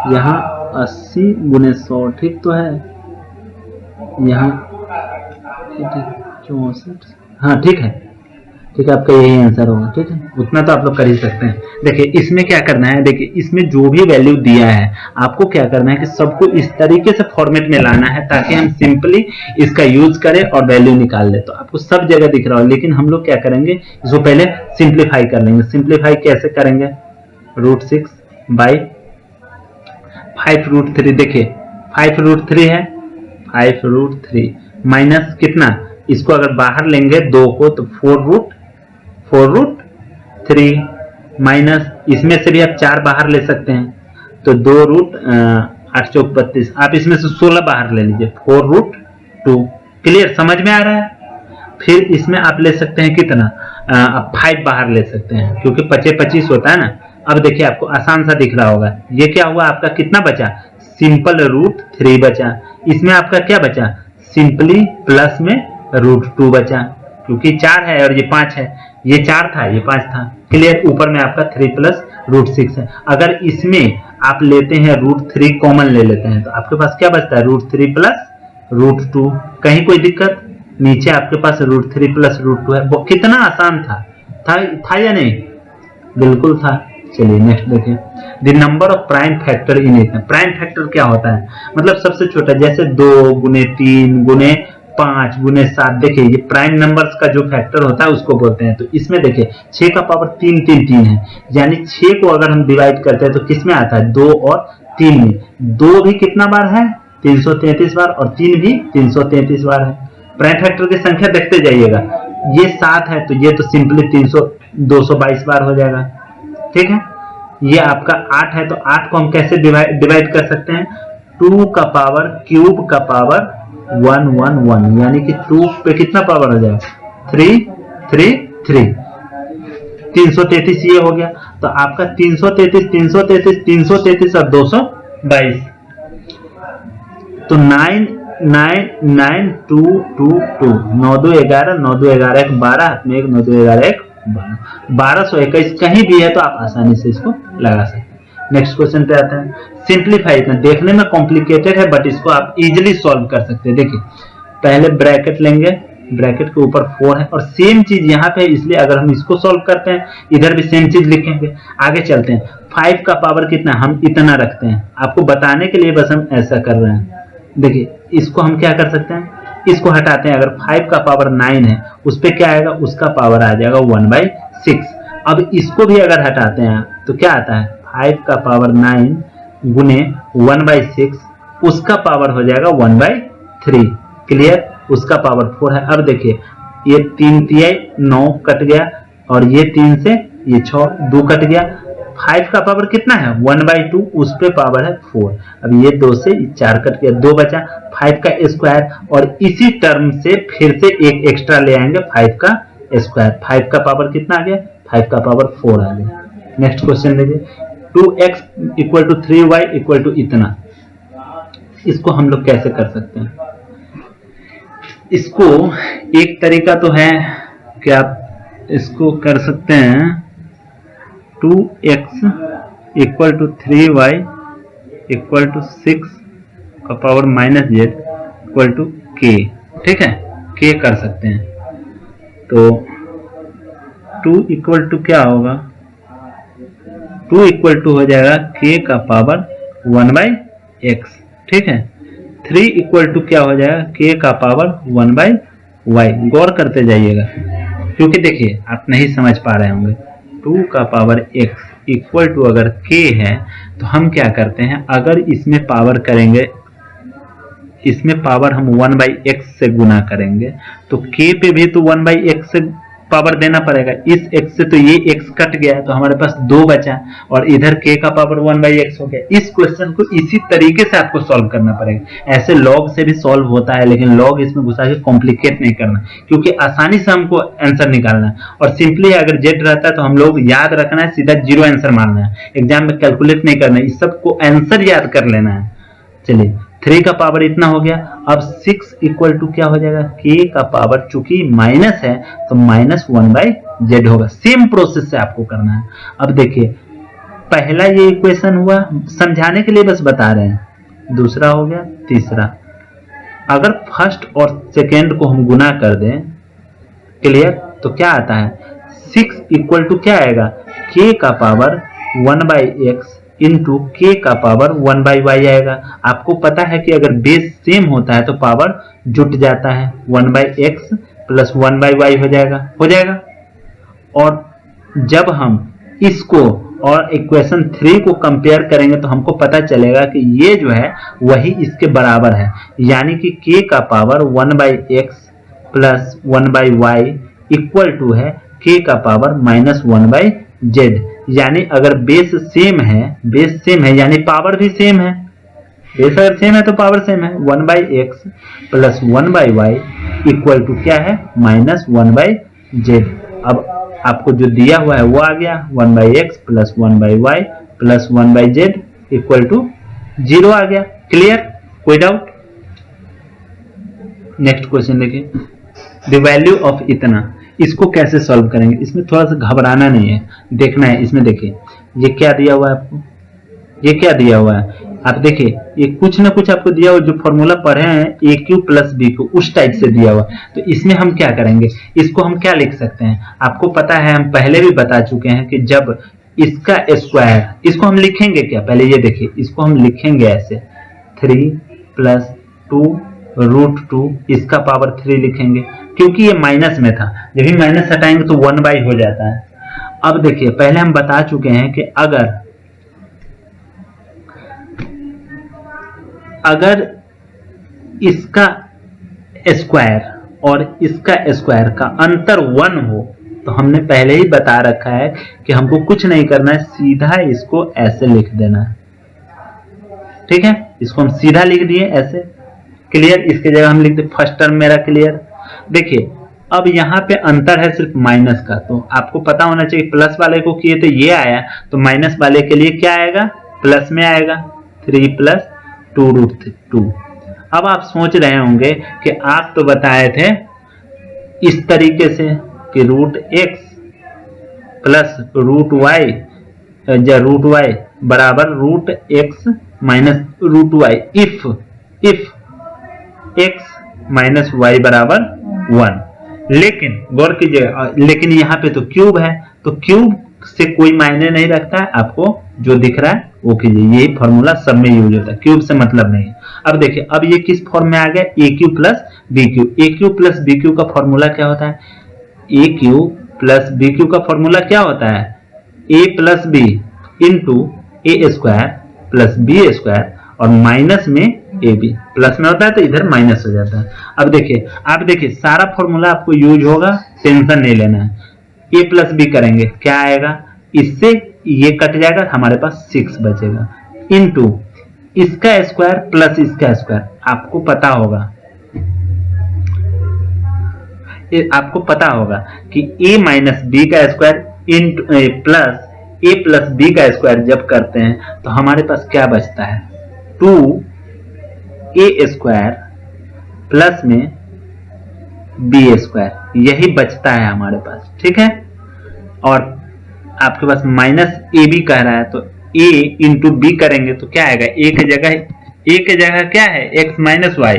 यहाँ 80 गुने 100 ठीक तो है, यहाँ 64, हाँ ठीक है, ठीक है, आपका यही आंसर होगा, ठीक है। उतना तो आप लोग कर ही सकते हैं। देखिए इसमें क्या करना है, देखिए इसमें जो भी वैल्यू दिया है आपको क्या करना है कि सबको इस तरीके से फॉर्मेट में लाना है ताकि हम सिंपली इसका यूज करें और वैल्यू निकाल ले। तो आपको सब जगह दिख रहा हो, लेकिन हम लोग क्या करेंगे, इसको पहले सिंप्लीफाई कर लेंगे। सिंप्लीफाई कैसे करेंगे, √6 बाई 5√3, देखिए 5√3 है, 5√3 माइनस कितना, इसको अगर बाहर लेंगे 2 को तो 4√3 माइनस, इसमें से भी आप 4 बाहर ले सकते हैं तो 2√8 चौक 32, आप इसमें से 16 बाहर ले लीजिए, 4√2। क्लियर? समझ में आ रहा है? फिर इसमें आप ले सकते हैं कितना, आप 5 बाहर ले सकते हैं क्योंकि 25 होता है ना। अब देखिए आपको आसान सा दिख रहा होगा, ये क्या हुआ आपका, कितना बचा, सिंपल √3 बचा। इसमें आपका क्या बचा, सिंपली प्लस में √2 बचा, क्योंकि 4 है और ये 5 है, ये 4 था ये 5 था। क्लियर? ऊपर में आपका 3 प्लस √6 है। अगर इसमें आप लेते हैं √3 कॉमन ले लेते हैं तो आपके पास क्या बचता है, √3 प्लस √2। कहीं कोई दिक्कत, नीचे आपके पास √3 प्लस √2 है। वो कितना आसान था या नहीं, बिल्कुल था। चलिए नेक्स्ट देखिए, the number of prime factor in it. Prime factor क्या होता है, मतलब सबसे छोटा, जैसे 2 गुने 3 गुने 5 गुने 7, देखिए ये प्राइम नंबर्स का जो फैक्टर होता है उसको बोलते हैं। तो इसमें देखिए 6 का पावर 3 3 3 है, यानी 6 को अगर हम डिवाइड करते हैं तो किस में आता है, 2 और 3 में। 2 भी कितना बार है, 333 बार, और 3 भी 333 बार है। प्राइम फैक्टर की संख्या देखते जाइएगा, ये 7 है तो ये तो सिंपली 222 बार हो जाएगा, ठीक है। ये आपका 8 है तो 8 को हम कैसे डिवाइड कर सकते हैं, 2 का पावर क्यूब का पावर 111, यानी कि 2 पे कितना पावर हो जाएगा, 333, 333 ये हो गया। तो आपका 333 333 333 और 222, तो 9 9 9 2 2 2, 9 2 11, 9 2 11 1 12, हाथ में 1, 9 2 11 1 1221 कहीं भी है तो आप आसानी से इसको लगा सकते हैं। नेक्स्ट क्वेश्चन पे आते हैं, सिंप्लीफाई। देखने में कॉम्प्लिकेटेड है बट इसको आप इजीली सॉल्व कर सकते हैं। देखिए पहले ब्रैकेट लेंगे, ब्रैकेट के ऊपर 4 है और सेम चीज यहाँ पे, इसलिए अगर हम इसको सॉल्व करते हैं इधर भी सेम चीज लिखेंगे। आगे चलते हैं, 5 का पावर कितना, हम इतना रखते हैं, आपको बताने के लिए बस हम ऐसा कर रहे हैं। देखिए इसको हम क्या कर सकते हैं, इसको हटाते हैं, अगर 5 का पावर 9 है उस पे क्या आएगा, उसका पावर आ जाएगा 1/6। अब इसको भी अगर हटाते हैं तो क्या आता है, 5 का पावर 9 गुने 1/6, उसका पावर हो जाएगा 1/3। क्लियर? उसका पावर 4 है। अब देखिए ये 3 तिहाई 9 कट गया और ये 3 से ये 6 2 कट गया। 5 का पावर कितना है, 1/2, उस पे पावर है 4। अब ये 2 से 4 कट गया, 2 बचा, 5 का स्क्वायर, और इसी टर्म से फिर से एक एक्स्ट्रा ले आएंगे 5 का स्क्वायर। 5 का पावर कितना आ गया, 5 का पावर 4 आ गया। नेक्स्ट क्वेश्चन देखिए, 2x = 3y = इतना। इसको हम लोग कैसे कर सकते हैं, इसको एक तरीका तो है कि आप इसको कर सकते हैं 2x = 3y = 6 का पावर -z = k, ठीक है, k कर सकते हैं। तो 2 = क्या होगा, 2 = हो जाएगा k का पावर 1/x, ठीक है। 3 इक्वल टू क्या हो जाएगा, k का पावर 1/y। गौर करते जाइएगा क्योंकि देखिए आप नहीं समझ पा रहे होंगे। 2 का पावर x इक्वल टू अगर k है तो हम क्या करते हैं, अगर इसमें पावर करेंगे, इसमें पावर हम 1/x से गुना करेंगे तो k पे भी तो 1/x से पावर देना पड़ेगा। इस x से तो ये x कट गया तो हमारे पास 2 बचा और इधर k का पावर 1/x हो गया। इस क्वेश्चन को इसी तरीके से आपको सॉल्व करना पड़ेगा। ऐसे लॉग से भी सॉल्व होता है लेकिन लॉग इसमें घुसा के कॉम्प्लिकेट नहीं करना, क्योंकि आसानी से हमको आंसर निकालना है। और सिंपली अगर जेड रहता है तो हम लोग याद रखना है, सीधा 0 आंसर मारना है, एग्जाम में कैलकुलेट नहीं करना है, इस सबको आंसर याद कर लेना है। चलिए 3 का पावर इतना हो गया। अब 6 इक्वल टू क्या हो जाएगा, k का पावर चूंकि माइनस है तो -1/z होगा। सेम प्रोसेस से आपको करना है। अब देखिए पहला ये इक्वेशन हुआ, समझाने के लिए बस बता रहे हैं। दूसरा हो गया, तीसरा। अगर फर्स्ट और सेकेंड को हम गुना कर दें, क्लियर, तो क्या आता है 6 इक्वल टू क्या आएगा, k का पावर 1/x इंटू k का पावर 1/y आएगा। आपको पता है कि अगर बेस सेम होता है तो पावर जुट जाता है, 1/x प्लस 1/y हो जाएगा। और जब हम इसको और इक्वेशन 3 को कंपेयर करेंगे तो हमको पता चलेगा कि ये जो है वही इसके बराबर है, यानी कि k का power 1/x plus 1/y equal to है k का पावर -1/z। यानी अगर बेस सेम है यानी पावर भी सेम है। बेस अगर सेम है तो पावर सेम है। 1/x plus 1/y equal to क्या है, -1/z। अब आपको जो दिया हुआ है वो आ गया, 1/x plus 1/y plus 1/z equal to 0 आ गया। क्लियर, कोई डाउट? नेक्स्ट क्वेश्चन देखिए, द वैल्यू ऑफ इतना, इसको कैसे सॉल्व करेंगे? इसमें थोड़ा सा घबराना नहीं है, देखना है। इसमें देखिए ये क्या दिया हुआ है आपको, ये क्या दिया हुआ है, आप देखिए ये कुछ ना कुछ आपको दिया हुआ, जो फॉर्मूला पढ़े हैं AQ प्लस BQ उस टाइप से दिया हुआ। तो इसमें हम क्या करेंगे, इसको हम क्या लिख सकते हैं, आपको पता है, हम पहले भी बता चुके हैं कि जब इसका स्क्वायर, इसको हम लिखेंगे क्या, पहले ये देखिए, इसको हम लिखेंगे ऐसे 3 प्लस 2√2, इसका पावर 3 लिखेंगे, क्योंकि ये माइनस में था, जब भी माइनस हटाएंगे तो 1/, हो जाता है। अब देखिए पहले हम बता चुके हैं कि अगर इसका स्क्वायर और इसका स्क्वायर का अंतर 1 हो तो हमने पहले ही बता रखा है कि हमको कुछ नहीं करना है, सीधा इसको ऐसे लिख देना है। ठीक है, इसको हम सीधा लिख दिए ऐसे। क्लियर, इसके जगह हम लिख दे फर्स्ट टर्म मेरा क्लियर। देखिए अब यहाँ पे अंतर है सिर्फ माइनस का, तो आपको पता होना चाहिए, प्लस वाले को किए तो ये आया, तो माइनस वाले के लिए क्या आएगा, प्लस में आएगा, 3 प्लस 2√2। अब आप सोच रहे होंगे कि आप तो बताए थे इस तरीके से कि √x प्लस √y बराबर √x minus √y if x minus y बराबर 1। लेकिन गौर कीजिएगा, लेकिन यहाँ पे तो क्यूब है, तो क्यूब से कोई मायने नहीं रखता है, आपको जो दिख रहा है वो कीजिए, यही फॉर्मूला सब में यूज होता है, क्यूब से मतलब नहीं है। अब देखिए अब ये किस फॉर्म में आ गया, AQ plus BQ। AQ plus BQ का फॉर्मूला क्या होता है, AQ प्लस BQ का फॉर्मूला क्या होता है, A plus B into A² plus B² और माइनस में AB, प्लस में होता है तो इधर माइनस हो जाता है। अब देखिए आप देखिए सारा फॉर्मूला आपको यूज होगा, टेंशन नहीं लेना है। A प्लस B करेंगे क्या आएगा, इससे ये कट जाएगा, हमारे पास 6 बचेगा, इनटू इसका स्क्वायर प्लस इसका स्क्वायर। आपको पता होगा कि A माइनस B का square into plus A plus B का स्क्वायर जब करते हैं तो हमारे पास क्या बचता है, 2A² प्लस में B², यही बचता है हमारे पास। ठीक है, और आपके पास माइनस AB कह रहा है तो A इंटू B करेंगे तो क्या आएगा, A की जगह क्या है x माइनस वाई,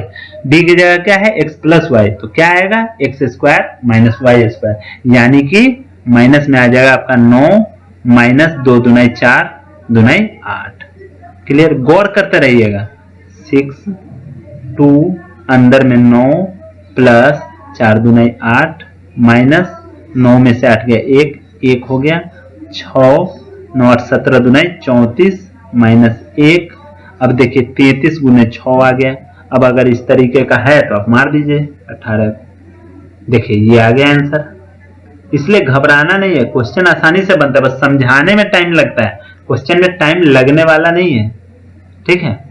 B की जगह क्या है x प्लस वाई, तो क्या आएगा x² माइनस y², यानी कि माइनस में आ जाएगा आपका 9 माइनस 2 दूनाई 4 दूनाई 8। क्लियर, गौर करते रहिएगा। 6 2 अंदर में 9 प्लस 4 दूनी 8 माइनस 9 में से 8 गया 1 हो गया 6 9 8 17 दूनी 34 माइनस 1। अब देखिए 33 गुने 6 आ गया। अब अगर इस तरीके का है तो आप मार दीजिए 18। देखिए ये आ गया आंसर। इसलिए घबराना नहीं है, क्वेश्चन आसानी से बनता है, बस समझाने में टाइम लगता है, क्वेश्चन में टाइम लगने वाला नहीं है। ठीक है,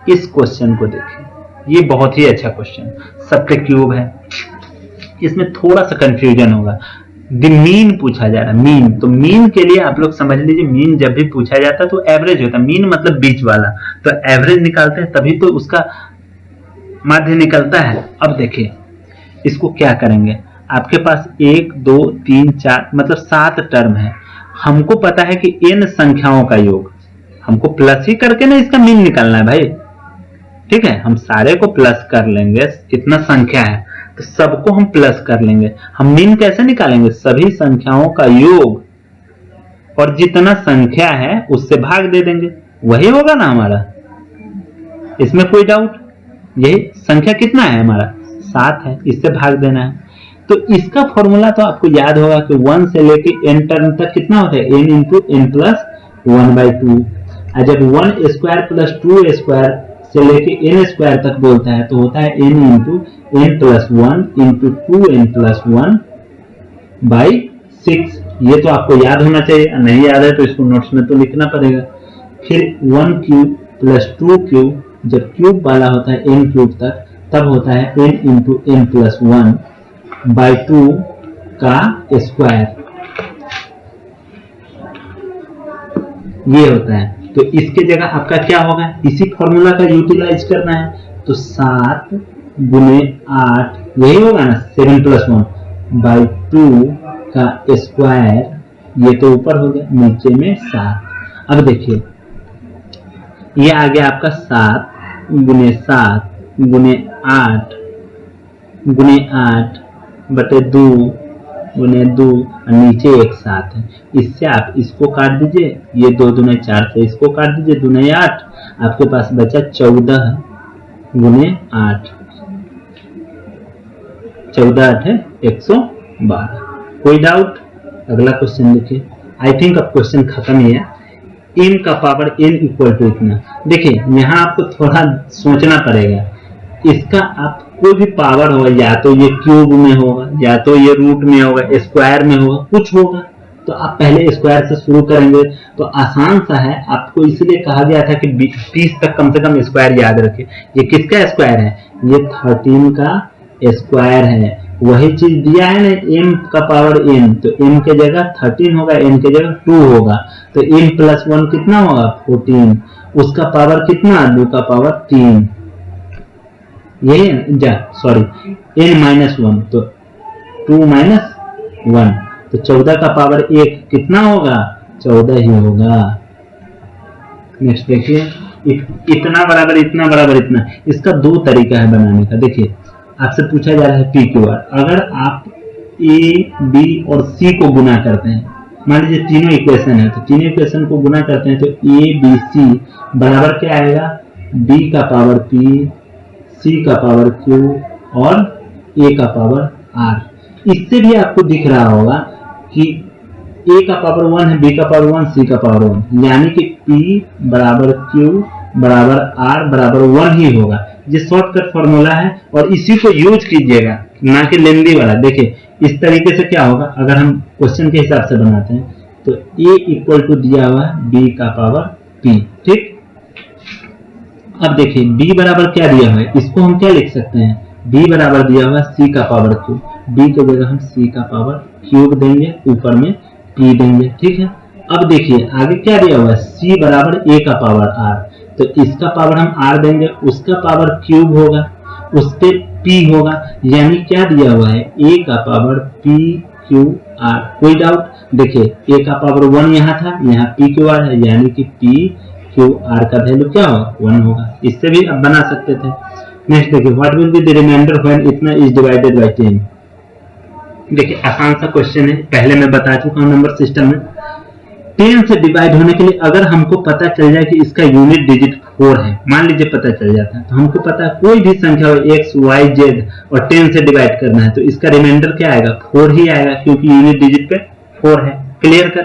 इस क्वेश्चन को देखिए, ये बहुत ही अच्छा क्वेश्चन, सबके क्यूब है। इसमें थोड़ा सा कंफ्यूजन होगा, द मीन पूछा जा रहा है, मीन। तो मीन के लिए आप लोग समझ लीजिए, मीन जब भी पूछा जाता है तो एवरेज होता है, मीन मतलब बीच वाला, तो एवरेज निकालते हैं तभी तो उसका माध्य निकलता है। अब देखिए इसको क्या करेंगे, आपके पास 1 2 3 4 मतलब 7 टर्म है। हमको पता है कि n संख्याओं का योग, हमको प्लस ही करके ना इसका मीन निकालना है भाई। ठीक है, हम सारे को प्लस कर लेंगे, इतना संख्या है तो सबको हम प्लस कर लेंगे। हम मीन कैसे निकालेंगे, सभी संख्याओं का योग और जितना संख्या है उससे भाग दे देंगे, वही होगा ना हमारा, इसमें कोई डाउट। यही संख्या कितना है हमारा 7 है, इससे भाग देना है। तो इसका फॉर्मूला तो आपको याद होगा कि 1 से लेके n टर्म तक कितना होता है, n इंटू n प्लस 1/2। और जब 1 स्क्वायर प्लस 2 स्क्वायर से लेके n स्क्वायर तक बोलता है तो होता है n into n plus 1 into 2n plus 1/6। ये तो आपको याद होना चाहिए, नहीं याद है तो इसको नोट्स में तो लिखना पड़ेगा। फिर 1 क्यूब प्लस 2 क्यूब, जब क्यूब वाला होता है n क्यूब तक तब होता है n इंटू n प्लस 1/2 का स्क्वायर, ये होता है। तो इसके जगह आपका क्या होगा, इसी फॉर्मूला का यूटिलाइज करना है, तो 7 गुने 8 यही होगा ना, 7 प्लस 1/2 का स्क्वायर, ये तो ऊपर हो गया, नीचे में 7। अब देखिए ये आ गया आपका 7 गुने 7 गुने 8 गुने 8 बटे 2 गुने 2 और नीचे एक 7 है। इससे आप इसको काट दीजिए, ये 2 दूने 4 से इसको काट दीजिए, 2 दूने 8, आपके पास बचा 14 गुने 8, 14 8 है 112। कोई डाउट? अगला क्वेश्चन देखिए। आई थिंक अब क्वेश्चन खत्म ही है। n का पावर n इक्वल टू इतना। देखिए यहाँ आपको थोड़ा सोचना पड़ेगा, इसका आप कोई भी पावर होगा, या तो ये क्यूब में होगा, या तो ये रूट में होगा, स्क्वायर में होगा, कुछ होगा। तो आप पहले स्क्वायर से शुरू करेंगे तो आसान सा है। आपको इसलिए कहा गया था कि 30 तक कम से कम स्क्वायर याद रखें। ये किसका स्क्वायर है, ये 13 का स्क्वायर है। वही चीज दिया है ना, m का पावर n, तो m के जगह 13 होगा, n के जगह 2 होगा, तो m प्लस 1 कितना होगा 14, उसका पावर कितना 2 का पावर 3, यही सॉरी n माइनस 1, तो 2 माइनस 1, तो 14 का पावर 1 कितना होगा 14 ही होगा। नेक्स्ट देखिए, इतना बराबर इतना बराबर इतना, इसका 2 तरीका है बनाने का। देखिए आपसे पूछा जा रहा है पी क्यू आर, अगर आप ए बी और सी को गुना करते हैं, मान लीजिए तीनों इक्वेशन है, तो तीनों इक्वेशन को गुना करते हैं तो ए बी सी बराबर क्या आएगा, बी का पावर पी, सी का पावर क्यू और ए का पावर आर। इससे भी आपको दिख रहा होगा कि ए का पावर 1 है, बी का पावर 1, सी का पावर 1, यानी कि पी बराबर क्यू बराबर आर बराबर 1 ही होगा। ये शॉर्टकट फॉर्मूला है और इसी को यूज कीजिएगा, ना कि लेंदी वाला। देखिए इस तरीके से क्या होगा, अगर हम क्वेश्चन के हिसाब से बनाते हैं तो a इक्वल टू दिया हुआ है b का पावर p। ठीक, अब देखिए b बराबर क्या दिया हुआ है, इसको हम क्या लिख सकते हैं, b बराबर दिया हुआ है c का पावर क्यूब, b के जगह हम c का पावर क्यूब देंगे, ऊपर में p देंगे। ठीक है, अब देखिए आगे क्या दिया हुआ है, c बराबर a का पावर r, तो इसका पावर हम r देंगे, उसका पावर क्यूब होगा, उस पे p होगा, यानी क्या दिया हुआ है a का पावर p q r। कोई डाउट? देखिए a का पावर 1 यहाँ था, यहाँ p q r है, यानी कि p q r का वैल्यू क्या होगा 1 होगा। इससे भी आप बना सकते थे। नेक्स्ट देखिए, what will be the remainder when इतना इज डिवाइडेड बाय 10। देखिए आसान सा क्वेश्चन है, पहले मैं बता चुका हूँ नंबर सिस्टम में। 10 से डिवाइड होने के लिए अगर हमको पता चल जाए कि इसका यूनिट डिजिट 4 है, मान लीजिए पता चल जाता है, तो हमको पता है कोई भी संख्या हो x, y, z और 10 से डिवाइड करना है तो इसका रिमाइंडर क्या आएगा, 4 ही आएगा, क्योंकि यूनिट डिजिट पे 4 है। क्लियर कर?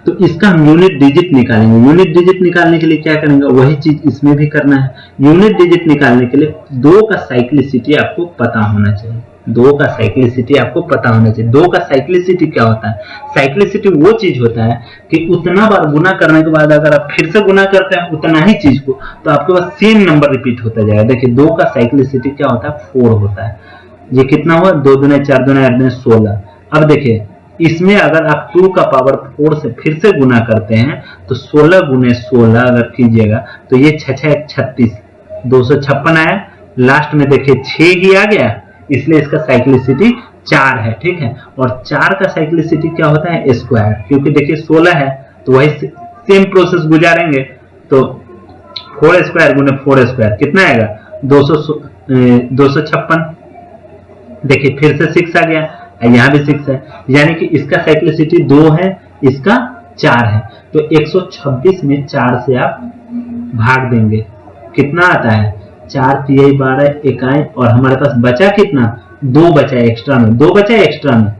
तो इसका हम यूनिट डिजिट निकालेंगे। यूनिट डिजिट निकालने के लिए क्या करेंगे, वही चीज इसमें भी करना है। यूनिट डिजिट निकालने के लिए 2 का साइक्लिसिटी आपको पता होना चाहिए। 2 का साइक्लिसिटी आपको पता होना चाहिए। 2 का साइक्लिसिटी क्या होता है? साइक्लिसिटी वो चीज होता है कि उतना बार गुना करने के बाद अगर आप फिर से गुना करते हैं उतना ही चीज को, तो आपके पास सेम नंबर रिपीट होता जाएगा। देखिए 2 का साइक्लिसिटी क्या होता है, 4 होता है। ये कितना हुआ, 2 दूने 4 दूने 8 दूने 16। अब देखिए इसमें अगर आप 2 का पावर 4 से फिर से गुना करते हैं तो 16 गुने 16 अगर कीजिएगा तो ये 6 6 36 256 आया। लास्ट में देखिए 6 ही आ गया, इसलिए इसका साइक्लिसिटी 4 है। ठीक है, और 4 का साइक्लिसिटी क्या होता है, स्क्वायर, क्योंकि देखिए 16 है तो वही सेम प्रोसेस गुजारेंगे। तो 4 स्क्वायर गुने 4 स्क्वायर कितना आएगा, 256। देखिए फिर से 6 आ गया, यहाँ भी 6 है, यानी कि इसका साइक्लिसिटी 2 है, इसका 4 है। तो 126 में 4 से आप भाग देंगे, कितना आता है, 4 तिहाई 12 इकाई, और हमारे पास बचा कितना, 2 बचा एक्स्ट्रा में, 2 बचा एक्स्ट्रा में।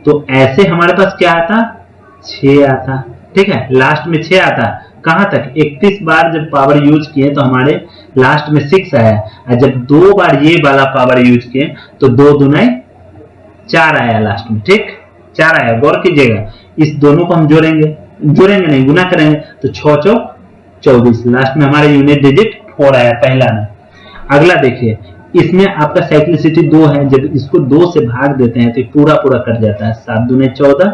तो ऐसे हमारे पास क्या आता, 6 आता। ठीक है, लास्ट में 6 आता। कहां तक, 31 बार जब पावर यूज किए तो हमारे लास्ट में 6 आया, और जब 2 बार ये वाला पावर यूज किए तो 2 दूने 4 आया लास्ट में। ठीक, 4 आया। गौर कीजिएगा, इस दोनों को हम जोड़ेंगे नहीं, गुना करेंगे तो 6 चौक 24, लास्ट में हमारा यूनिट डिजिट 4 आया पहला में। अगला देखिए, इसमें आपका साइक्लिसिटी 2 है, जब इसको 2 से भाग देते हैं तो पूरा पूरा कट जाता है, 7 दूने 14,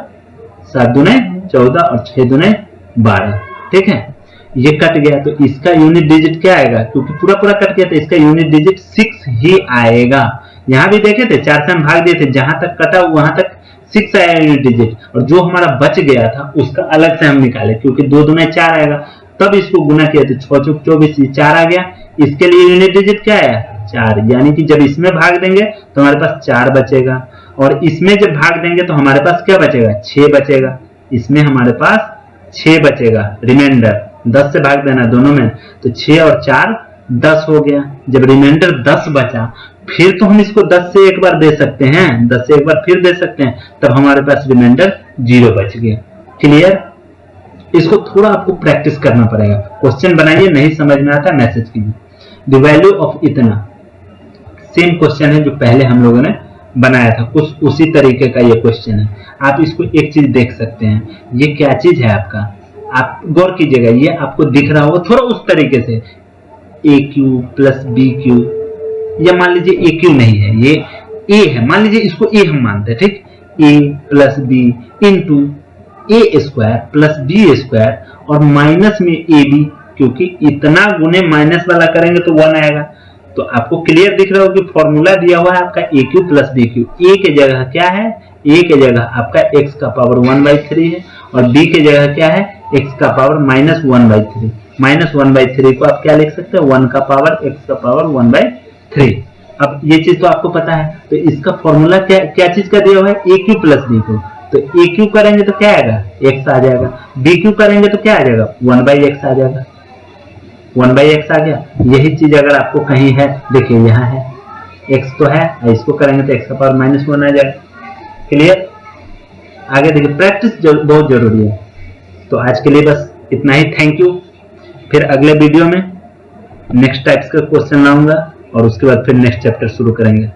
7 दूने 14 और 6 दूने 12। ठीक है, ये कट गया तो इसका यूनिट डिजिट क्या आएगा, क्योंकि पूरा पूरा कट गया तो इसका यूनिट डिजिट 6 ही आएगा। यहाँ भी देखे थे 4 से हम भाग दिए थे, जहां तक कटा वहां तक 6 आया यूनिट डिजिट, और जो हमारा बच गया था उसका अलग से हम निकाले, क्योंकि 2 दूने 4 आएगा, तब इसको गुना किया तो 6 चौक 24, 4 आ गया। इसके लिए यूनिट डिजिट क्या आया, 4, यानी कि जब इसमें भाग देंगे तो हमारे पास 4 बचेगा, और इसमें जब भाग देंगे तो हमारे पास क्या बचेगा, 6 बचेगा। इसमें हमारे पास 6 बचेगा रिमाइंडर, 10 से भाग देना दोनों में, तो 6 और 4 10 हो गया। जब रिमाइंडर 10 बचा, फिर तो हम इसको 10 से एक बार दे सकते हैं, 10 से एक बार फिर दे सकते हैं, तब हमारे पास रिमाइंडर 0 बच गया। क्लियर? इसको थोड़ा आपको प्रैक्टिस करना पड़ेगा। क्वेश्चन बनाइए, नहीं समझ में आता मैसेज कीजिए। द वैल्यू ऑफ इतना, सेम क्वेश्चन है जो पहले हम लोगों ने बनाया था, कुछ उसी तरीके का ये क्वेश्चन है। आप इसको एक चीज देख सकते हैं, ये क्या चीज है आपका, आप गौर कीजिएगा, ये आपको दिख रहा होगा थोड़ा उस तरीके से, ए क्यू प्लस बी क्यू, या मान लीजिए ए क्यू नहीं है, ये ए है, मान लीजिए इसको ए हम मानते हैं। ठीक, ए प्लस बी इंटू ए स्क्वायर प्लस बी स्क्वायर, और माइनस में ए बी, क्योंकि इतना गुने माइनस वाला करेंगे तो 1 आएगा। तो आपको क्लियर दिख रहा हो कि फॉर्मूला दिया हुआ है आपका ए क्यू प्लस बी क्यू। ए के जगह क्या है, ए के जगह आपका x का पावर 1/3 है, और b के जगह क्या है, x का पावर -1/3। -1/3 को आप क्या लिख सकते हैं, 1 का पावर x का पावर 1/3। अब ये चीज तो आपको पता है, तो इसका फॉर्मूला क्या चीज का दिया हुआ है, ए क्यू प्लस बी क्यू। तो ए क्यू करेंगे तो क्या आएगा, x आ जाएगा, बी क्यू करेंगे तो क्या आ जाएगा, 1/x आ जाएगा, 1/x आ गया। यही चीज अगर आपको कहीं है, देखिए यहाँ है, x तो है, इसको करेंगे तो x का पावर -1 आ जाएगा। क्लियर? आगे देखिए, प्रैक्टिस बहुत जरूरी है। तो आज के लिए बस इतना ही, थैंक यू। फिर अगले वीडियो में नेक्स्ट टाइप्स का क्वेश्चन लाऊंगा, और उसके बाद फिर नेक्स्ट चैप्टर शुरू करेंगे।